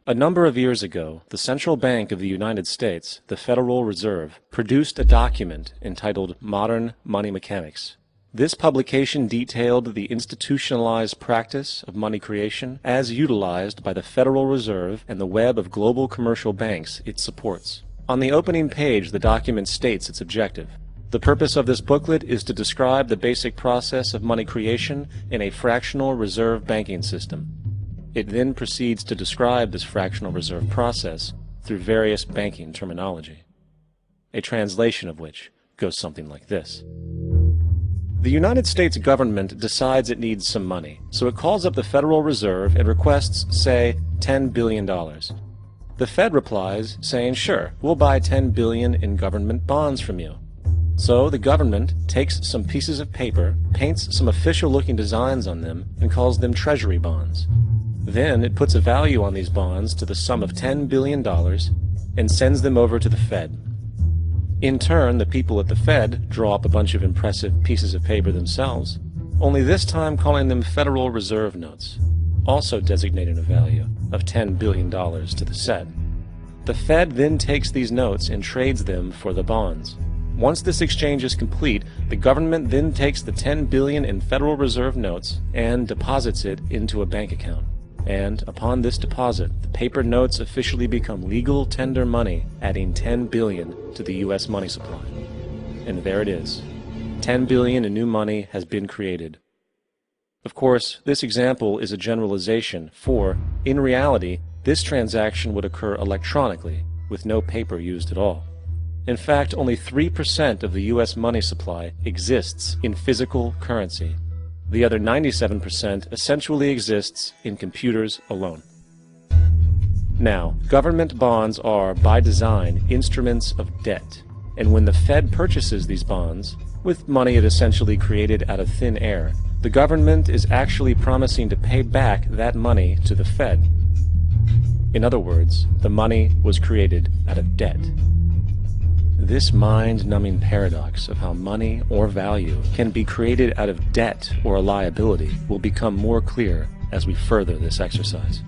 A number of years ago, the Central Bank of the United States, the Federal Reserve, produced a document entitled Modern Money Mechanics. This publication detailed the institutionalized practice of money creation as utilized by the Federal Reserve and the web of global commercial banks it supports. On the opening page, the document states its objective. The purpose of this booklet is to describe the basic process of money creation in a fractional reserve banking system. It then proceeds to describe this fractional reserve process through various banking terminology, a translation of which goes something like this. The United States government decides it needs some money, so it calls up the Federal Reserve and requests, say, $10 billion. The Fed replies, saying, sure, we'll buy $10 billion in government bonds from you. So the government takes some pieces of paper, paints some official-looking designs on them, and calls them Treasury bonds. Then it puts a value on these bonds to the sum of $10 billion and sends them over to the Fed. In turn, the people at the Fed draw up a bunch of impressive pieces of paper themselves, only this time calling them Federal Reserve notes, also designating a value of $10 billion to the Fed. The Fed then takes these notes and trades them for the bonds. Once this exchange is complete, the government then takes the $10 billion in Federal Reserve notes and deposits it into a bank account. And upon this deposit, the paper notes officially become legal tender money, adding $10 billion to the U.S. money supply. And there it is. $10 billion in new money has been created. Of course, this example is a generalization, for, in reality, this transaction would occur electronically, with no paper used at all. In fact, only 3% of the U.S. money supply exists in physical currency. The other 97% essentially exists in computers alone. Now, government bonds are, by design, instruments of debt. And when the Fed purchases these bonds, with money it essentially created out of thin air, the government is actually promising to pay back that money to the Fed. In other words, the money was created out of debt. This mind-numbing paradox of how money or value can be created out of debt or a liability will become more clear as we further this exercise.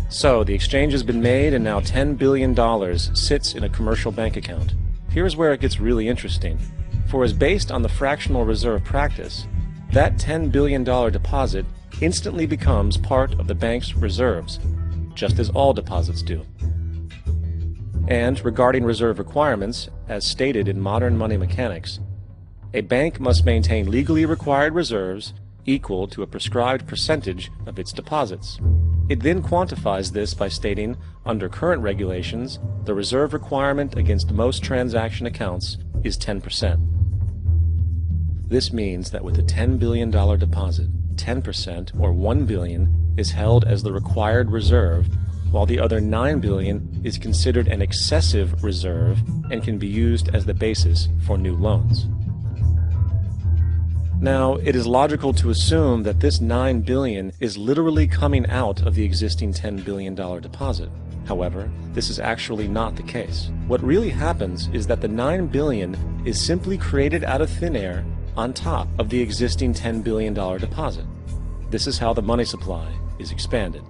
So, the exchange has been made and now $10 billion sits in a commercial bank account. Here's where it gets really interesting. For as based on the fractional reserve practice, that $10 billion deposit instantly becomes part of the bank's reserves, just as all deposits do. And regarding reserve requirements, as stated in Modern Money Mechanics, a bank must maintain legally required reserves equal to a prescribed percentage of its deposits. It then quantifies this by stating, under current regulations, the reserve requirement against most transaction accounts is 10%. This means that with a $10 billion deposit, 10% or $1 billion is held as the required reserve, while the other $9 billion is considered an excessive reserve and can be used as the basis for new loans. Now, it is logical to assume that this $9 billion is literally coming out of the existing $10 billion deposit. However, this is actually not the case. What really happens is that the $9 billion is simply created out of thin air on top of the existing $10 billion deposit. This is how the money supply is expanded.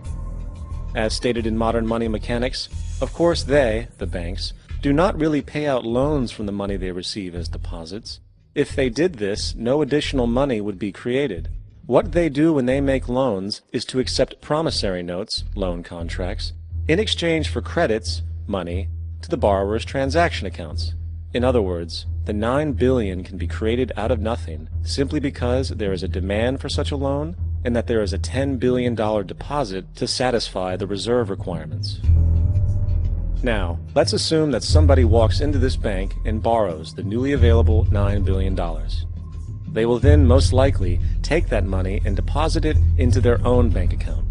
As stated in Modern Money Mechanics, of course they, the banks, do not really pay out loans from the money they receive as deposits. If they did this, no additional money would be created. What they do when they make loans is to accept promissory notes, loan contracts, in exchange for credits, money, to the borrower's transaction accounts. In other words, the $9 billion can be created out of nothing simply because there is a demand for such a loan and that there is a $10 billion deposit to satisfy the reserve requirements. Now, let's assume that somebody walks into this bank and borrows the newly available $9 billion. They will then most likely take that money and deposit it into their own bank account.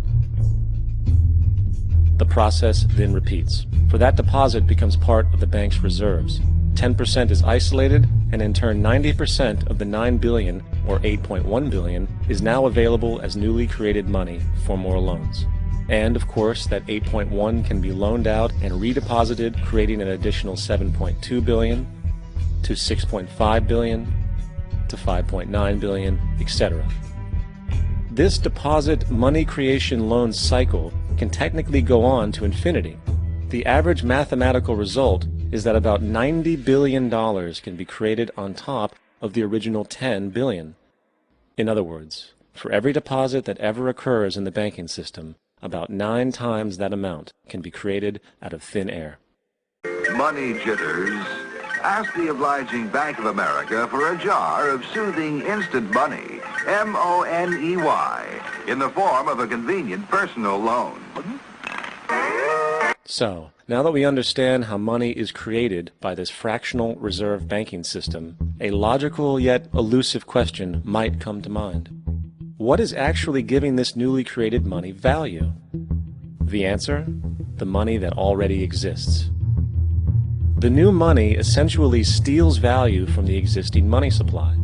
The process then repeats, for that deposit becomes part of the bank's reserves. 10% is isolated, and in turn 90% of the $9 billion, or $8.1 billion, is now available as newly created money for more loans. And of course, that 8.1 can be loaned out and redeposited, creating an additional 7.2 billion, to 6.5 billion, to 5.9 billion, etc. This deposit money creation loan cycle can technically go on to infinity. The average mathematical result is that about $90 billion can be created on top of the original $10 billion. In other words, for every deposit that ever occurs in the banking system, about 9 times that amount can be created out of thin air. Money jitters? Ask the obliging Bank of America for a jar of soothing instant money, M-O-N-E-Y, in the form of a convenient personal loan. So, now that we understand how money is created by this fractional reserve banking system, a logical yet elusive question might come to mind. What is actually giving this newly created money value? The answer? The money that already exists. The new money essentially steals value from the existing money supply.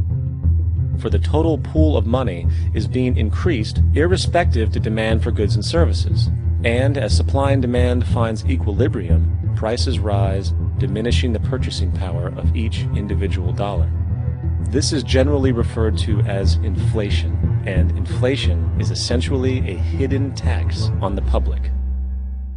For the total pool of money is being increased irrespective to demand for goods and services. And as supply and demand finds equilibrium, prices rise, diminishing the purchasing power of each individual dollar. This is generally referred to as inflation, and inflation is essentially a hidden tax on the public.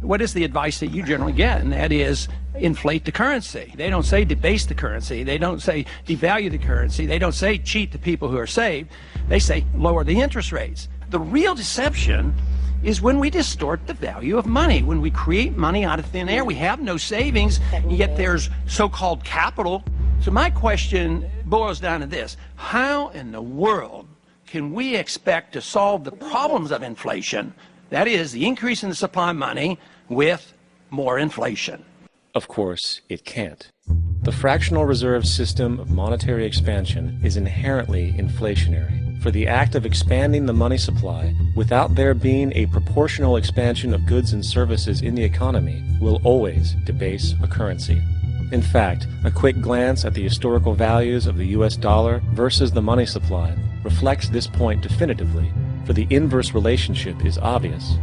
What is the advice that you generally get? And that is, inflate the currency. They don't say debase the currency. They don't say devalue the currency. They don't say cheat the people who are saved. They say lower the interest rates. The real deception is when we distort the value of money. When we create money out of thin air, we have no savings, yet there's so-called capital. So my question boils down to this: how in the world can we expect to solve the problems of inflation, that is, the increase in the supply of money, with more inflation? Of course, it can't. The fractional reserve system of monetary expansion is inherently inflationary. For the act of expanding the money supply, without there being a proportional expansion of goods and services in the economy, will always debase a currency. In fact, a quick glance at the historical values of the US dollar versus the money supply reflects this point definitively, for the inverse relationship is obvious.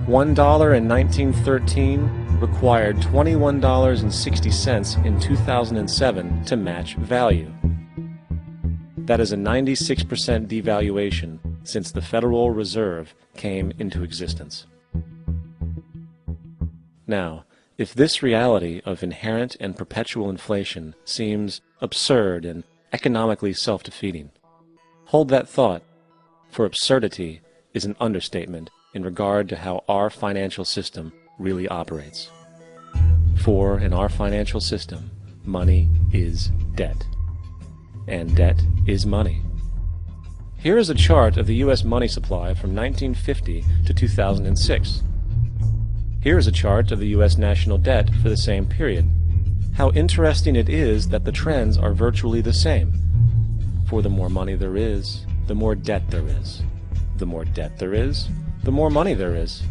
$1 in 1913 required $21.60 in 2007 to match value. That is a 96% devaluation since the Federal Reserve came into existence. Now, if this reality of inherent and perpetual inflation seems absurd and economically self-defeating, hold that thought, for absurdity is an understatement in regard to how our financial system really operates. For in our financial system, money is debt. And debt is money. Here is a chart of the U.S. money supply from 1950 to 2006. Here is a chart of the U.S. national debt for the same period. How interesting it is that the trends are virtually the same. For the more money there is, the more debt there is. The more debt there is, the more money there is.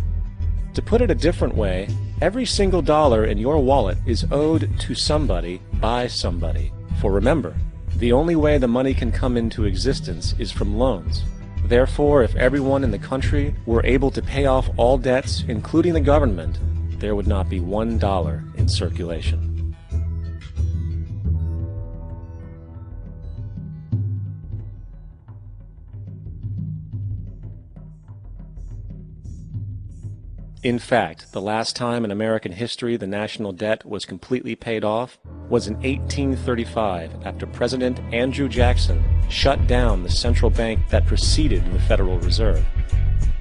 To put it a different way, every single dollar in your wallet is owed to somebody by somebody. For remember, the only way the money can come into existence is from loans. Therefore, if everyone in the country were able to pay off all debts, including the government, there would not be $1 in circulation. In fact, the last time in American history the national debt was completely paid off was in 1835 after President Andrew Jackson shut down the central bank that preceded the Federal Reserve.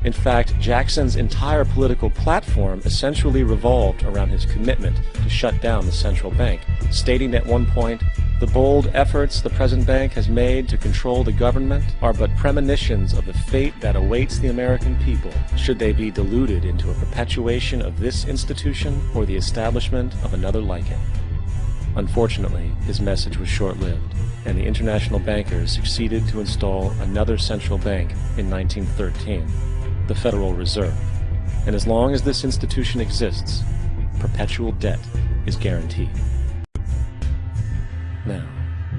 In fact, Jackson's entire political platform essentially revolved around his commitment to shut down the central bank, stating at one point, "The bold efforts the present bank has made to control the government are but premonitions of the fate that awaits the American people, should they be deluded into a perpetuation of this institution or the establishment of another like it." Unfortunately, his message was short-lived, and the international bankers succeeded to install another central bank in 1913, the Federal Reserve. And as long as this institution exists, perpetual debt is guaranteed. Now,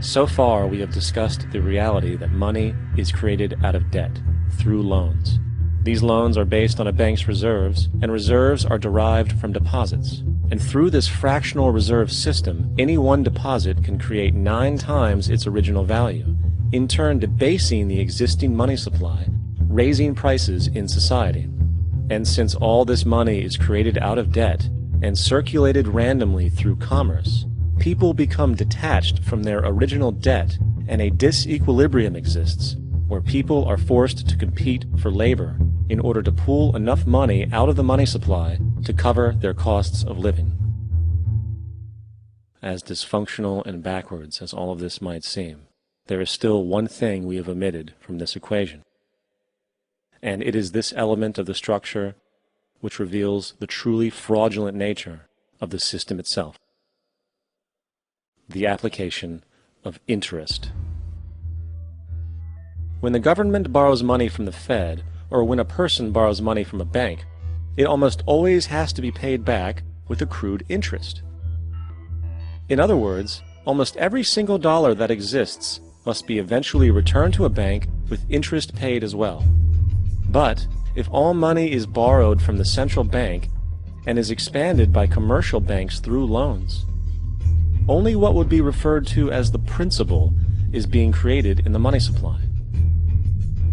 so far we have discussed the reality that money is created out of debt, through loans. These loans are based on a bank's reserves, and reserves are derived from deposits. And through this fractional reserve system, any one deposit can create 9 times its original value, in turn debasing the existing money supply, raising prices in society. And since all this money is created out of debt and circulated randomly through commerce, people become detached from their original debt, and a disequilibrium exists where people are forced to compete for labor in order to pool enough money out of the money supply to cover their costs of living. As dysfunctional and backwards as all of this might seem, there is still one thing we have omitted from this equation. And it is this element of the structure which reveals the truly fraudulent nature of the system itself: the application of interest. When the government borrows money from the Fed, or when a person borrows money from a bank, it almost always has to be paid back with accrued interest. In other words, almost every single dollar that exists must be eventually returned to a bank with interest paid as well. But if all money is borrowed from the central bank and is expanded by commercial banks through loans, only what would be referred to as the principal is being created in the money supply.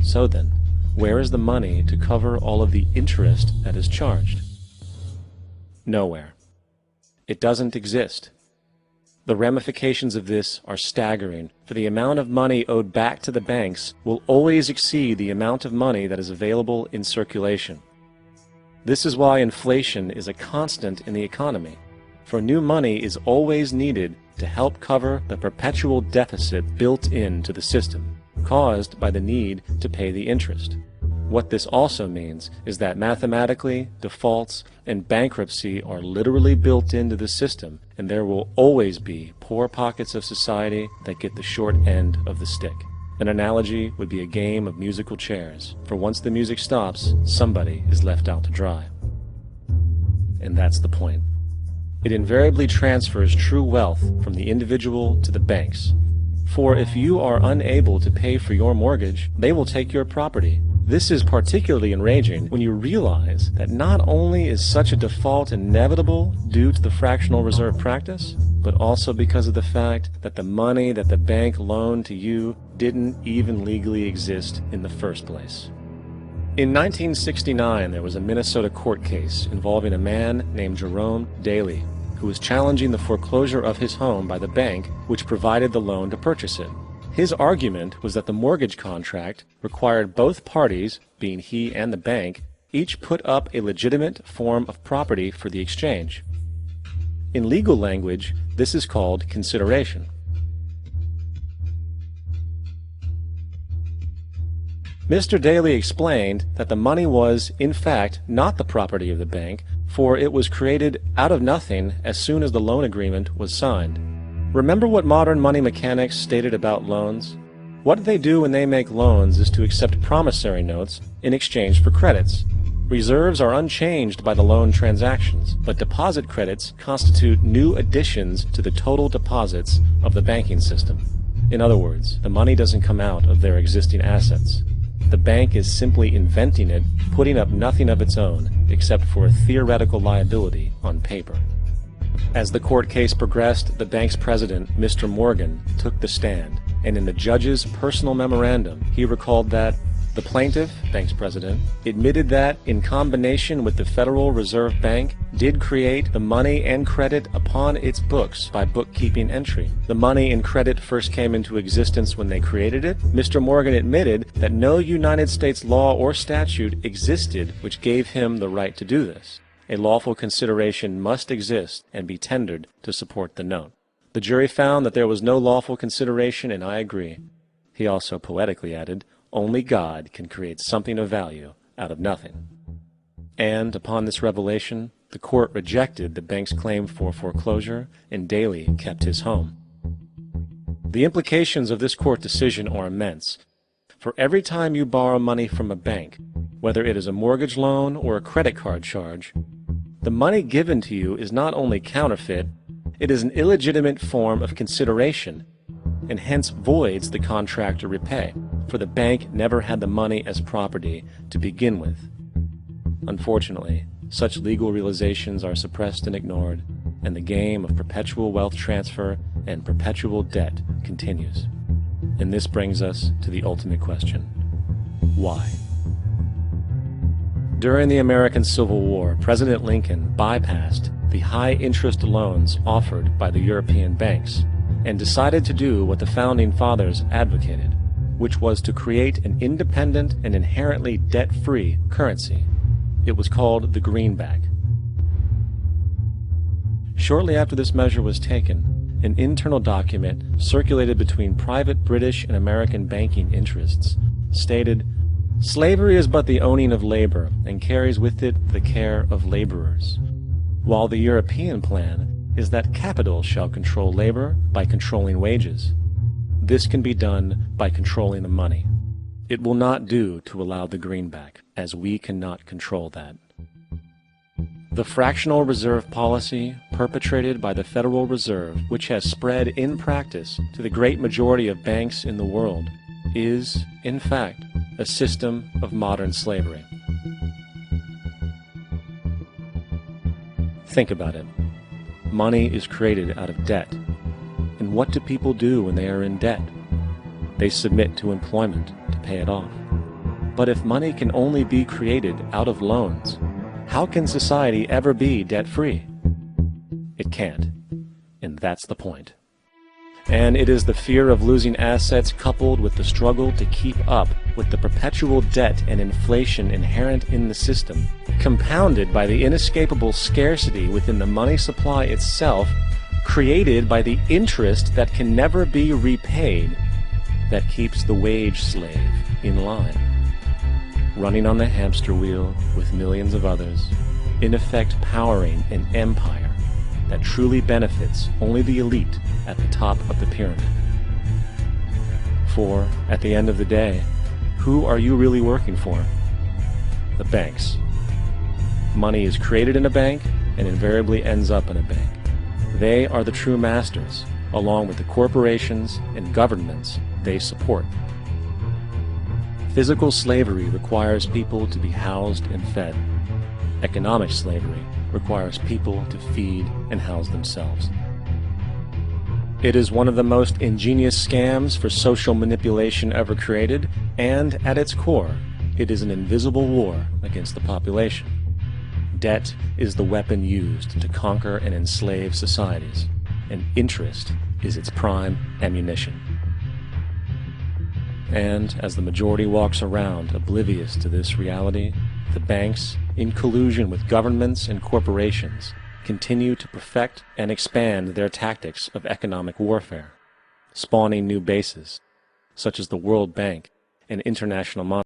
So then, where is the money to cover all of the interest that is charged? Nowhere. It doesn't exist. The ramifications of this are staggering, for the amount of money owed back to the banks will always exceed the amount of money that is available in circulation. This is why inflation is a constant in the economy, for new money is always needed to help cover the perpetual deficit built into the system, caused by the need to pay the interest. What this also means is that mathematically, defaults and bankruptcy are literally built into the system, and there will always be poor pockets of society that get the short end of the stick. An analogy would be a game of musical chairs, for once the music stops, somebody is left out to dry. And that's the point. It invariably transfers true wealth from the individual to the banks. For if you are unable to pay for your mortgage, they will take your property. This is particularly enraging when you realize that not only is such a default inevitable due to the fractional reserve practice, but also because of the fact that the money that the bank loaned to you didn't even legally exist in the first place. In 1969, there was a Minnesota court case involving a man named Jerome Daly, who was challenging the foreclosure of his home by the bank which provided the loan to purchase it. His argument was that the mortgage contract required both parties, being he and the bank, each put up a legitimate form of property for the exchange. In legal language, this is called consideration. Mr. Daly explained that the money was, in fact, not the property of the bank, for it was created out of nothing as soon as the loan agreement was signed. Remember what modern money mechanics stated about loans? What they do when they make loans is to accept promissory notes in exchange for credits. Reserves are unchanged by the loan transactions, but deposit credits constitute new additions to the total deposits of the banking system. In other words, the money doesn't come out of their existing assets. The bank is simply inventing it, putting up nothing of its own, except for a theoretical liability on paper. As the court case progressed, the bank's president, Mr. Morgan, took the stand, and in the judge's personal memorandum, he recalled that the plaintiff, bank's president, admitted that, in combination with the Federal Reserve Bank, did create the money and credit upon its books by bookkeeping entry. The money and credit first came into existence when they created it. Mr. Morgan admitted that no United States law or statute existed which gave him the right to do this. A lawful consideration must exist and be tendered to support the note. The jury found that there was no lawful consideration, and I agree. He also poetically added, "Only God can create something of value out of nothing." And upon this revelation, the court rejected the bank's claim for foreclosure, and Daly kept his home. The implications of this court decision are immense. For every time you borrow money from a bank, whether it is a mortgage loan or a credit card charge, the money given to you is not only counterfeit, it is an illegitimate form of consideration, and hence voids the contract to repay, for the bank never had the money as property to begin with. Unfortunately, such legal realizations are suppressed and ignored, and the game of perpetual wealth transfer and perpetual debt continues. And this brings us to the ultimate question: why? During the American Civil War, President Lincoln bypassed the high-interest loans offered by the European banks and decided to do what the Founding Fathers advocated, which was to create an independent and inherently debt-free currency. It was called the greenback. Shortly after this measure was taken, an internal document circulated between private British and American banking interests stated, "Slavery is but the owning of labor, and carries with it the care of laborers, while the European plan is that capital shall control labor by controlling wages. This can be done by controlling the money. It will not do to allow the greenback, as we cannot control that." The fractional reserve policy perpetrated by the Federal Reserve, which has spread in practice to the great majority of banks in the world, is, in fact, a system of modern slavery. Think about it. Money is created out of debt. And what do people do when they are in debt? They submit to employment to pay it off. But if money can only be created out of loans, how can society ever be debt-free? It can't. And that's the point. And it is the fear of losing assets coupled with the struggle to keep up with the perpetual debt and inflation inherent in the system, compounded by the inescapable scarcity within the money supply itself, created by the interest that can never be repaid, that keeps the wage slave in line, running on the hamster wheel with millions of others, in effect powering an empire that truly benefits only the elite at the top of the pyramid. For, at the end of the day, who are you really working for? The banks. Money is created in a bank and invariably ends up in a bank. They are the true masters, along with the corporations and governments they support. Physical slavery requires people to be housed and fed. Economic slavery requires people to feed and house themselves. It is one of the most ingenious scams for social manipulation ever created, and at its core, it is an invisible war against the population. Debt is the weapon used to conquer and enslave societies, and interest is its prime ammunition. And as the majority walks around oblivious to this reality, the banks, in collusion with governments and corporations, continue to perfect and expand their tactics of economic warfare, spawning new bases, such as the World Bank and International Monetary